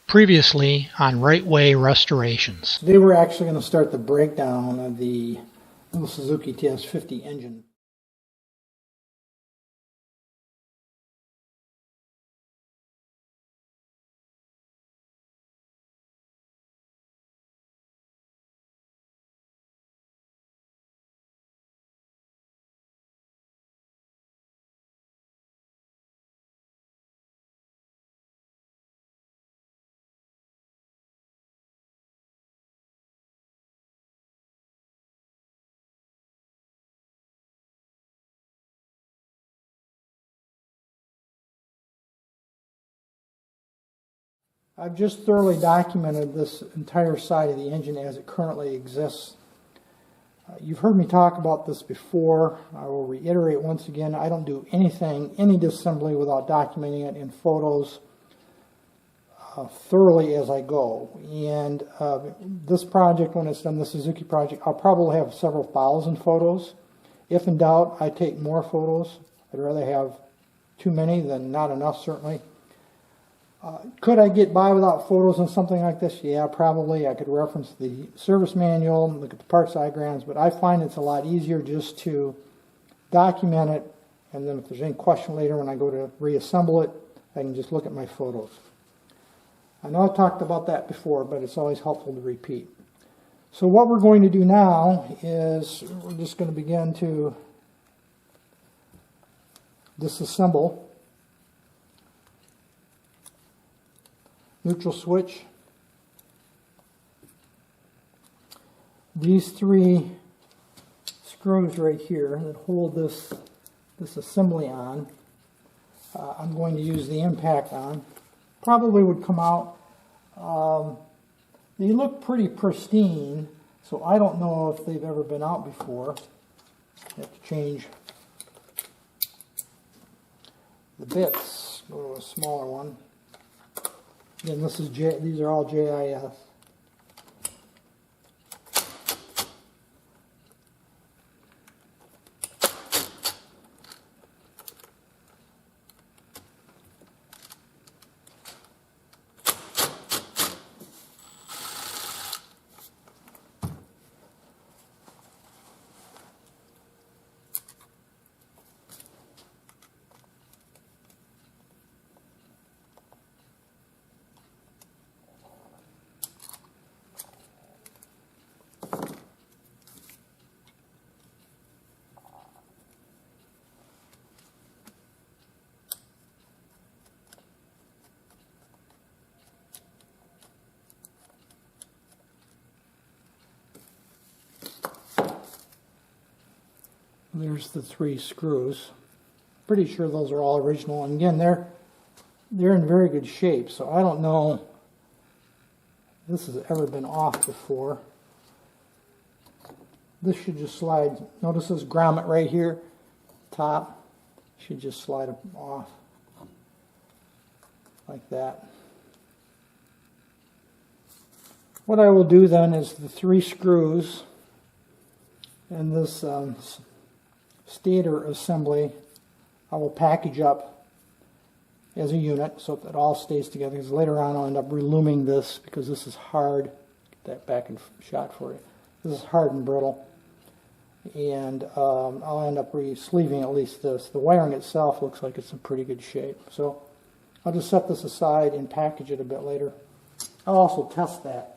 Previously on Right Way Restorations. Today we're actually going to start the breakdown of the little Suzuki TS50 engine. I've just thoroughly documented this entire side of the engine as it currently exists. You've heard me talk about this before. I will reiterate once again, I don't do any disassembly without documenting it in photos thoroughly as I go. And this project, when it's done, the Suzuki project, I'll probably have several thousand photos. If in doubt, I take more photos. I'd rather have too many than not enough, certainly. Could I get by without photos on something like this? Yeah, probably. I could reference the service manual, look at the parts diagrams, but I find it's a lot easier just to document it, and then if there's any question later when I go to reassemble it, I can just look at my photos. I know I've talked about that before, but it's always helpful to repeat. So what we're going to do now is we're just going to begin to disassemble. Neutral switch. These three screws right here that hold this assembly on, I'm going to use the impact on. Probably would come out. They look pretty pristine, so I don't know if they've ever been out before. I have to change the bits. Go to a smaller one. Again, these are all JIS. There's the three screws. Pretty sure those are all original. And again, they're in very good shape, so I don't know if this has ever been off before. This should just slide. Notice this grommet right here, top, should just slide off like that. What I will do then is the three screws and this Stator assembly I will package up as a unit so that it all stays together, because later on I'll end up relooming this because this is hard. Get that back in shot for you. This is hard and brittle, and I'll end up re-sleeving at least this. The wiring itself looks like it's in pretty good shape, so I'll just set this aside and package it a bit later. I'll also test that.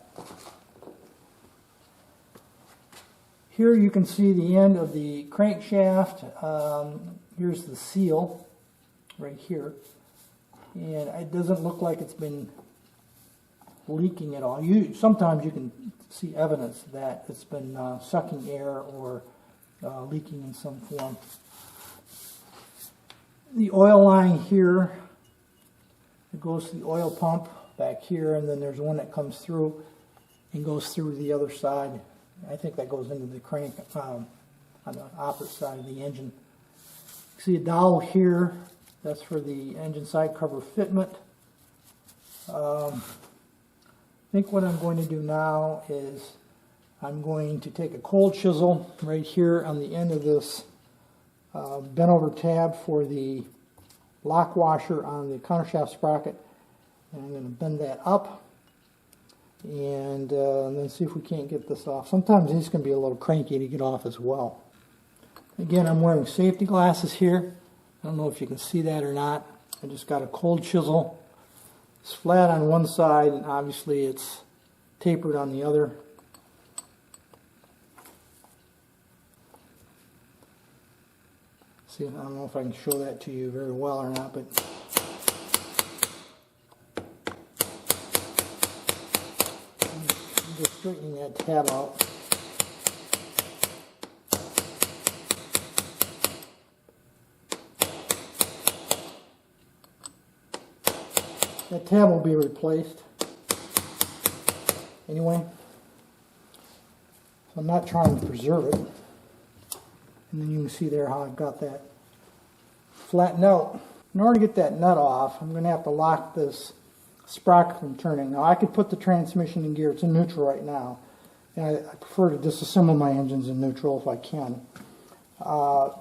Here you can see the end of the crankshaft. Here's the seal right here. And it doesn't look like it's been leaking at all. Sometimes you can see evidence that it's been sucking air or leaking in some form. The oil line here, it goes to the oil pump back here, and then there's one that comes through and goes through the other side. I think that goes into the crank on the opposite side of the engine. You see a dowel here. That's for the engine side cover fitment. I think what I'm going to do now is I'm going to take a cold chisel right here on the end of this bent over tab for the lock washer on the countershaft sprocket And I'm going to bend that up and then see if we can't get this off. Sometimes these can be a little cranky to get off as well. Again, I'm wearing safety glasses here. I don't know if you can see that or not. I just got a cold chisel. It's flat on one side and obviously it's tapered on the other. See, I don't know if I can show that to you very well or not, but I'm just straightening that tab out. That tab will be replaced anyway, so I'm not trying to preserve it. And then you can see there how I've got that flattened out. In order to get that nut off, I'm going to have to lock this sprocket from turning. Now I could put the transmission in gear. It's in neutral right now. And I prefer to disassemble my engines in neutral if I can. I'm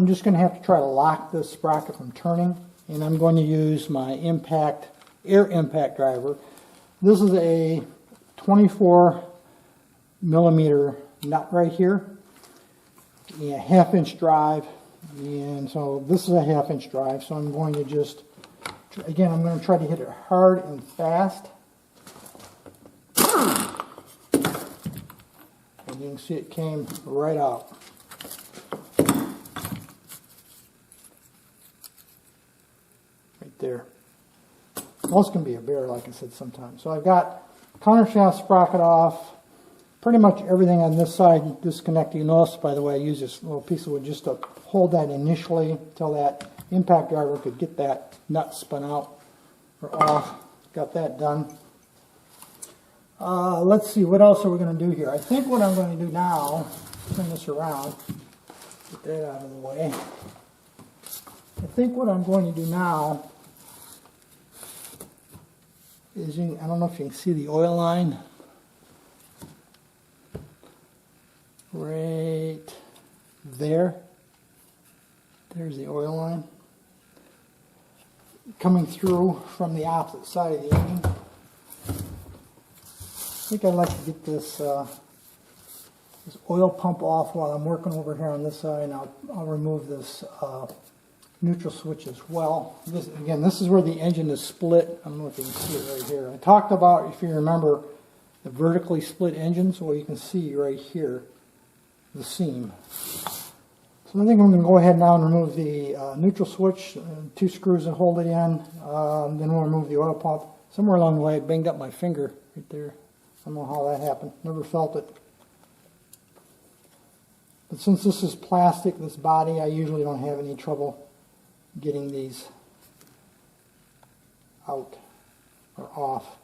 just going to have to try to lock this sprocket from turning. And I'm going to use my air impact driver. This is a 24 millimeter nut right here. A half-inch drive, and so this is a half-inch drive, so I'm going to just, again, I'm going to try to hit it hard and fast. And you can see it came right out. Right there. Those can be a bear, like I said, sometimes. So I've got countershaft sprocket off. Pretty much everything on this side disconnected. You notice, by the way, I used this little piece of wood just to hold that initially until that impact driver could get that nut spun out or off. Got that done. Let's see, what else are we going to do here? I think what I'm going to do now, turn this around, get that out of the way. I think what I'm going to do now is, I don't know if you can see the oil line. Right there. There's the oil line coming through from the opposite side of the engine. I think I'd like to get this this oil pump off while I'm working over here on this side, and I'll remove this neutral switch as well. Again, this is where the engine is split. I don't know if you can see it right here. I talked about, if you remember, the vertically split engines. Well, you can see right here the seam. So I think I'm going to go ahead now and remove the neutral switch, 2 screws that hold it in. Then we'll remove the oil pump. Somewhere along the way I banged up my finger right there. I don't know how that happened. Never felt it. But since this is plastic, this body, I usually don't have any trouble getting these out or off.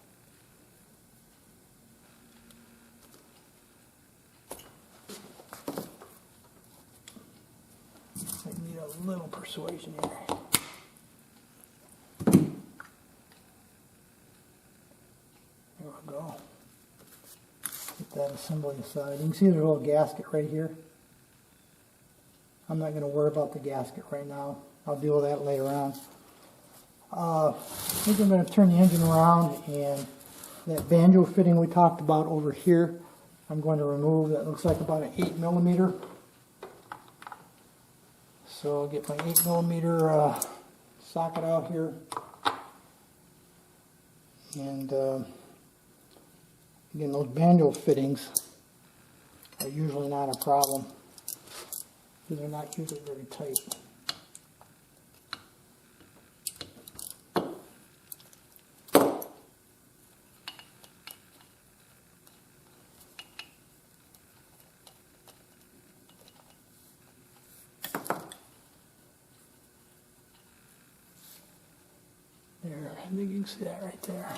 I need a little persuasion here. There we go. Get that assembly aside. You can see there's a little gasket right here. I'm not going to worry about the gasket right now. I'll deal with that later on. I think I'm going to turn the engine around, and that banjo fitting we talked about over here, I'm going to remove. That looks like about an 8mm. So I'll get my 8mm socket out here. And again, those banjo fittings are usually not a problem, because they're not usually very tight. There, I think you can see that right there.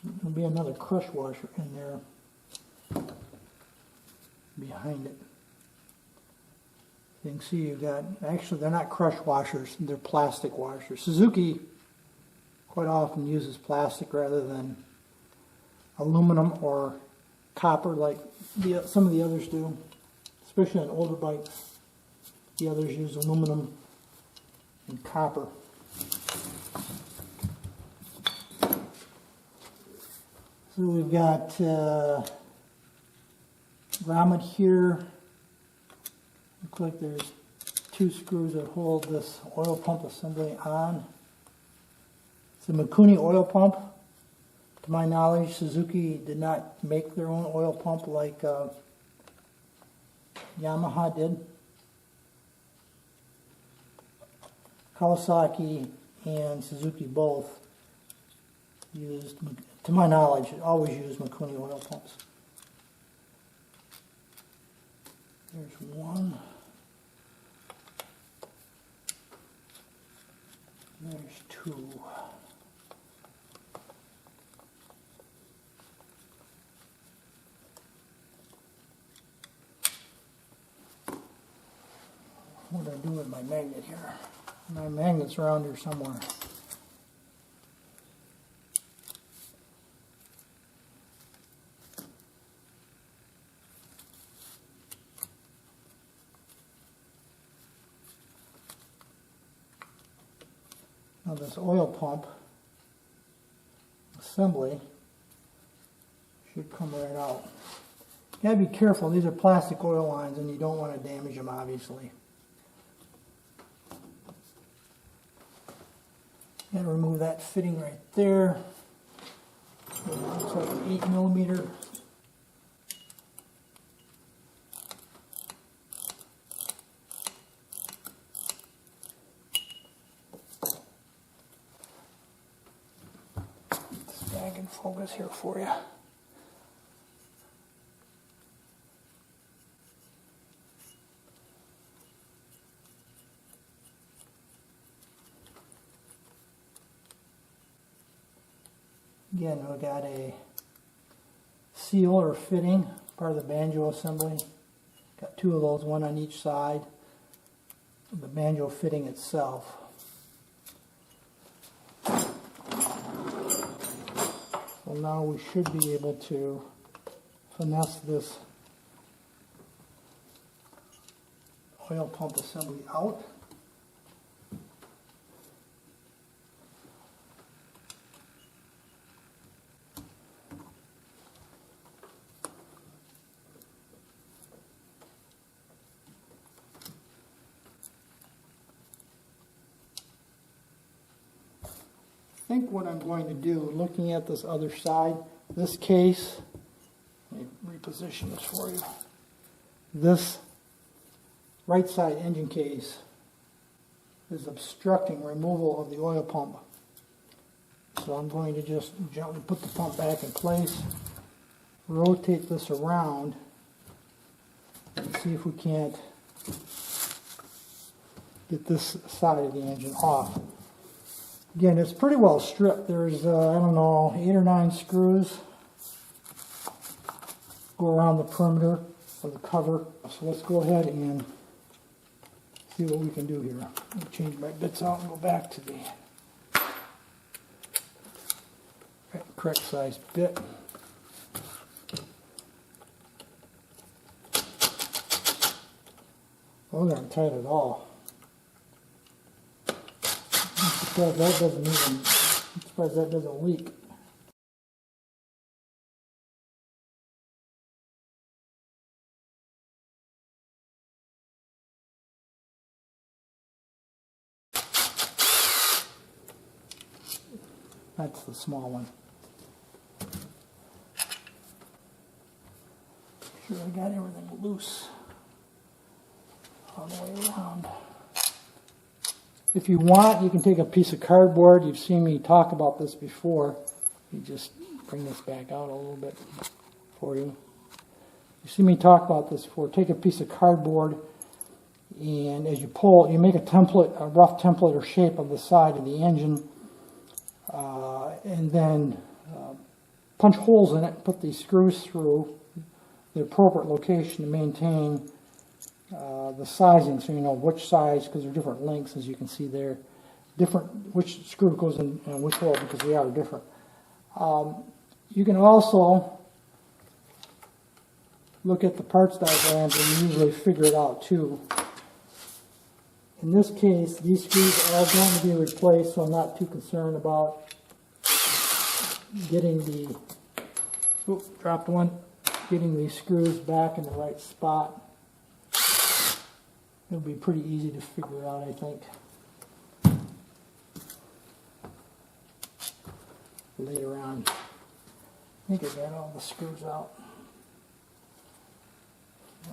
There'll be another crush washer in there behind it. You can see you've got, actually they're not crush washers, they're plastic washers. Suzuki quite often uses plastic rather than aluminum or copper like some of the others do, especially on older bikes. The others use aluminum and copper. So we've got grommet here. Looks like there's 2 screws that hold this oil pump assembly on. It's a Mikuni oil pump. To my knowledge, Suzuki did not make their own oil pump like Yamaha did. Kawasaki and Suzuki both used, to my knowledge, always used Mikuni oil pumps. There's one. There's 2. What do I do with my magnet here? My magnet's around here somewhere. Now this oil pump assembly should come right out. You gotta be careful, these are plastic oil lines and you don't want to damage them, obviously. Gotta remove that fitting right there. It looks like an 8mm. Back in focus here for you. Again, we got a seal or fitting, part of the banjo assembly. Got 2 of those, one on each side of the banjo fitting itself. So now we should be able to finesse this oil pump assembly out. I think what I'm going to do, looking at this other side, this case, let me reposition this for you. This right side engine case is obstructing removal of the oil pump. So I'm going to just gently put the pump back in place, rotate this around, and see if we can't get this side of the engine off. Again, it's pretty well stripped. There's, I don't know, 8 or 9 screws go around the perimeter of the cover. So let's go ahead and see what we can do here. Let me change my bits out and go back to the correct size bit. Those aren't tight at all. I'm surprised that doesn't leak. That's the small one. Sure, I got everything loose all the way around. If you want, you can take a piece of cardboard. You've seen me talk about this before. You just bring this back out a little bit for you. You've seen me talk about this before. Take a piece of cardboard, and as you pull, you make a template, a rough template or shape of the side of the engine, and then punch holes in it, put these screws through the appropriate location to maintain the sizing, so you know which size, because they're different lengths, as you can see there, different which screw goes in and which hole, because they are different. You can also look at the parts diagrams and usually figure it out too. In this case, these screws are going to be replaced, so I'm not too concerned about getting the Oop, dropped one. Getting these screws back in the right spot. It'll be pretty easy to figure out, I think. Later on. I think I got all the screws out.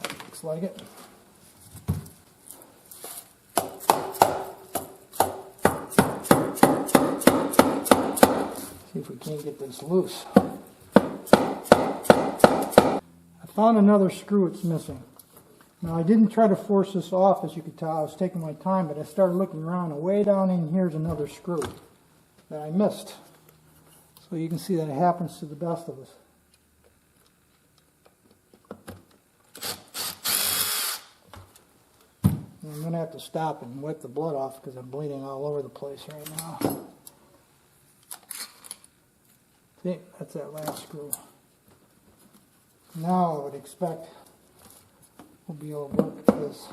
That looks like it. See if we can't get this loose. I found another screw it's missing. Now I didn't try to force this off, as you could tell. I was taking my time, but I started looking around, and way down in here's another screw that I missed. So you can see that it happens to the best of us. And I'm going to have to stop and wipe the blood off because I'm bleeding all over the place right now. See, that's that last screw. Now I would expect we'll be able to work this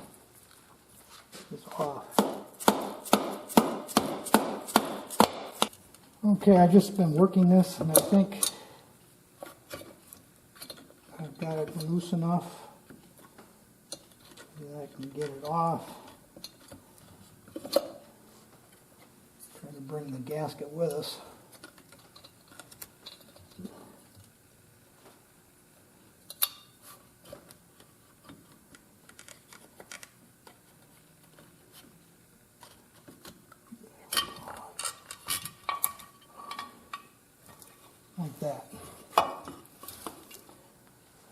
off. Okay, I've just been working this, and I think I've got it loose enough that I can get it off. Try to bring the gasket with us. Like that.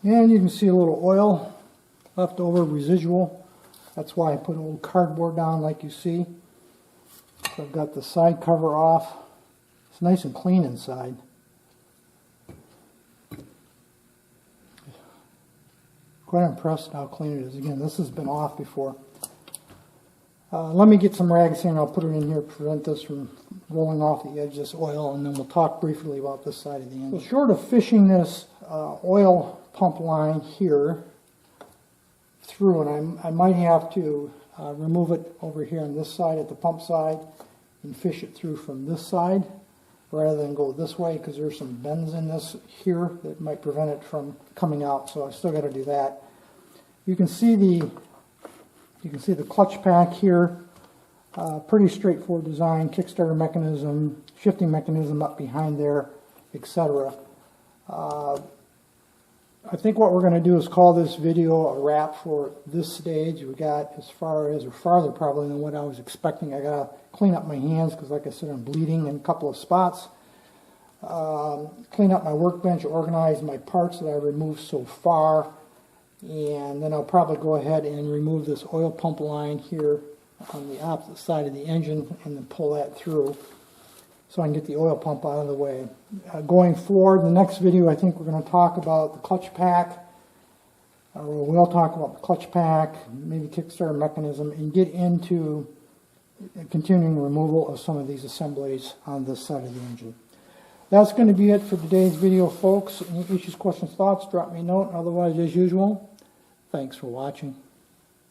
And you can see a little oil left over, residual. That's why I put a little cardboard down like you see. So I've got the side cover off. It's nice and clean inside. Quite impressed how clean it is. Again, this has been off before. Let me get some rags here and I'll put it in here to prevent this from rolling off the edge of this oil, and then we'll talk briefly about this side of the engine. So short of fishing this oil pump line here through, and I might have to remove it over here on this side at the pump side and fish it through from this side rather than go this way, because there's some bends in this here that might prevent it from coming out, so I still got to do that. You can see the clutch pack here, pretty straightforward design, kickstarter mechanism, shifting mechanism up behind there, etc. I think what we're going to do is call this video a wrap for this stage. We got as far as, or farther probably than what I was expecting. I got to clean up my hands because, like I said, I'm bleeding in a couple of spots. Clean up my workbench, organize my parts that I removed so far. And then I'll probably go ahead and remove this oil pump line here on the opposite side of the engine and then pull that through so I can get the oil pump out of the way. Going forward, in the next video, I think we're going to talk about the clutch pack. We'll talk about the clutch pack, maybe kickstarter mechanism, and get into continuing removal of some of these assemblies on this side of the engine. That's going to be it for today's video, folks. Any issues, questions, thoughts, drop me a note. Otherwise, as usual, thanks for watching.